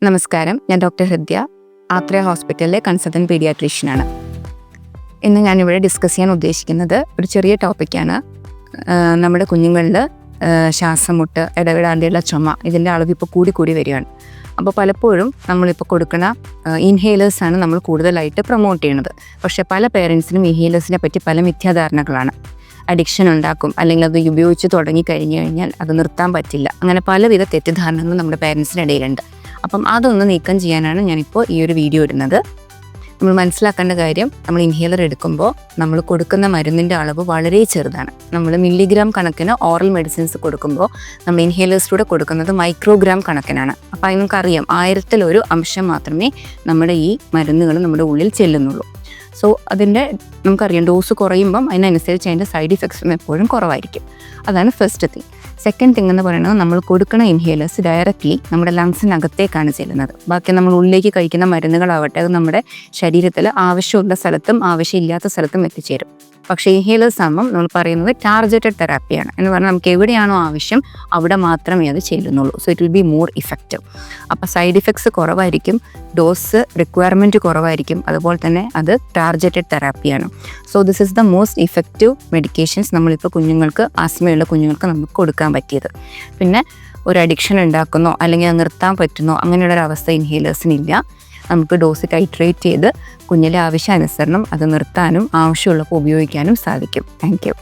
നമസ്കാരം, ഞാൻ ഡോക്ടർ ഹൃദ്യ, ആത്രയ ഹോസ്പിറ്റലിലെ കൺസൾട്ടൻറ്റ് പീഡിയാട്രീഷ്യനാണ്. ഇന്ന് ഞാനിവിടെ ഡിസ്കസ് ചെയ്യാൻ ഉദ്ദേശിക്കുന്നത് ഒരു ചെറിയ ടോപ്പിക്കാണ്. നമ്മുടെ കുഞ്ഞുങ്ങളിൽ ശ്വാസമുട്ട്, ഇടവിടാതെയുള്ള ചുമ, ഇതിൻ്റെ അളവ് ഇപ്പോൾ കൂടി വരികയാണ്. അപ്പോൾ പലപ്പോഴും നമ്മളിപ്പോൾ കൊടുക്കുന്ന ഇൻഹേലേഴ്സാണ് നമ്മൾ കൂടുതലായിട്ട് പ്രൊമോട്ട് ചെയ്യുന്നത്. പക്ഷേ പല പേരൻസിനും ഇൻഹേലേഴ്സിനെ പറ്റി പല മിഥ്യാധാരണകളാണ്. അഡിക്ഷൻ ഉണ്ടാക്കും, അല്ലെങ്കിൽ അത് ഉപയോഗിച്ച് തുടങ്ങിക്കഴിഞ്ഞു കഴിഞ്ഞാൽ അത് നിർത്താൻ പറ്റില്ല, അങ്ങനെ പലവിധ തെറ്റിദ്ധാരണകളും നമ്മുടെ പേരൻസിനിടയിലുണ്ട്. അപ്പം അതൊന്ന് നീക്കം ചെയ്യാനാണ് ഞാനിപ്പോൾ ഈ ഒരു വീഡിയോ ഇടുന്നത്. നമ്മൾ മനസ്സിലാക്കേണ്ട കാര്യം, നമ്മൾ ഇൻഹേലർ എടുക്കുമ്പോൾ നമ്മൾ കൊടുക്കുന്ന മരുന്നിൻ്റെ അളവ് വളരെ ചെറുതാണ്. നമ്മൾ മില്ലിഗ്രാം കണക്കിന് ഓറൽ മെഡിസിൻസ് കൊടുക്കുമ്പോൾ നമ്മൾ ഇൻഹേലേഴ്സിലൂടെ കൊടുക്കുന്നത് മൈക്രോഗ്രാം കണക്കിനാണ്. അപ്പോൾ അത് നമുക്കറിയാം, 1000-1 അംശം മാത്രമേ നമ്മുടെ ഈ മരുന്നുകൾ നമ്മുടെ ഉള്ളിൽ ചെല്ലുന്നുള്ളൂ. സോ അതിൻ്റെ നമുക്കറിയാം, ഡോസ് കുറയുമ്പം അതിനനുസരിച്ച് അതിൻ്റെ സൈഡ് ഇഫക്ട്സും എപ്പോഴും കുറവായിരിക്കും. അതാണ് ഫസ്റ്റ് തിങ്. സെക്കൻഡ് തിങ് എന്ന് പറയുന്നത്, നമ്മൾ കൊടുക്കുന്ന ഇൻഹേലേഴ്സ് ഡയറക്റ്റ്ലി നമ്മുടെ ലങ്സിനകത്തേക്കാണ് ചെല്ലുന്നത്. ബാക്കി നമ്മൾ ഉള്ളിലേക്ക് കഴിക്കുന്ന മരുന്നുകളാവട്ടെ, അത് നമ്മുടെ ശരീരത്തിൽ ആവശ്യമുള്ള സ്ഥലത്തും ആവശ്യമില്ലാത്ത സ്ഥലത്തും എത്തിച്ചേരും. പക്ഷേ ഇൻഹേലേഴ്സ് ആകുമ്പം നമ്മൾ പറയുന്നത് ടാർഗറ്റഡ് തെറാപ്പിയാണ്. എന്ന് പറഞ്ഞാൽ നമുക്ക് എവിടെയാണോ ആവശ്യം അവിടെ മാത്രമേ അത് ചെല്ലുന്നുള്ളൂ. So it will be more effective. അപ്പോൾ സൈഡ് ഇഫക്ട്സ് കുറവായിരിക്കും, ഡോസ് റിക്വയർമെൻറ്റ് കുറവായിരിക്കും, അതുപോലെ തന്നെ അത് ടാർഗറ്റഡ് തെറാപ്പിയാണ്. So this is the most effective medications നമ്മളിപ്പോൾ കുഞ്ഞുങ്ങൾക്ക്, ആസ്മയുള്ള കുഞ്ഞുങ്ങൾക്ക് നമുക്ക് കൊടുക്കാൻ പറ്റിയത്. പിന്നെ ഒരു അഡിക്ഷൻ ഉണ്ടാക്കുന്നോ അല്ലെങ്കിൽ അത് നിർത്താൻ പറ്റുന്നോ അങ്ങനെയുള്ളൊരവസ്ഥ ഇൻഹേലേഴ്സിനില്ല. നമുക്ക് ഡോസ് ടൈട്രേറ്റ് ചെയ്ത് കുഞ്ഞിലെ ആവശ്യാനുസരണം അത് നിർത്താനും ആവശ്യമുള്ളപ്പോൾ ഉപയോഗിക്കാനും സാധിക്കും. Thank you.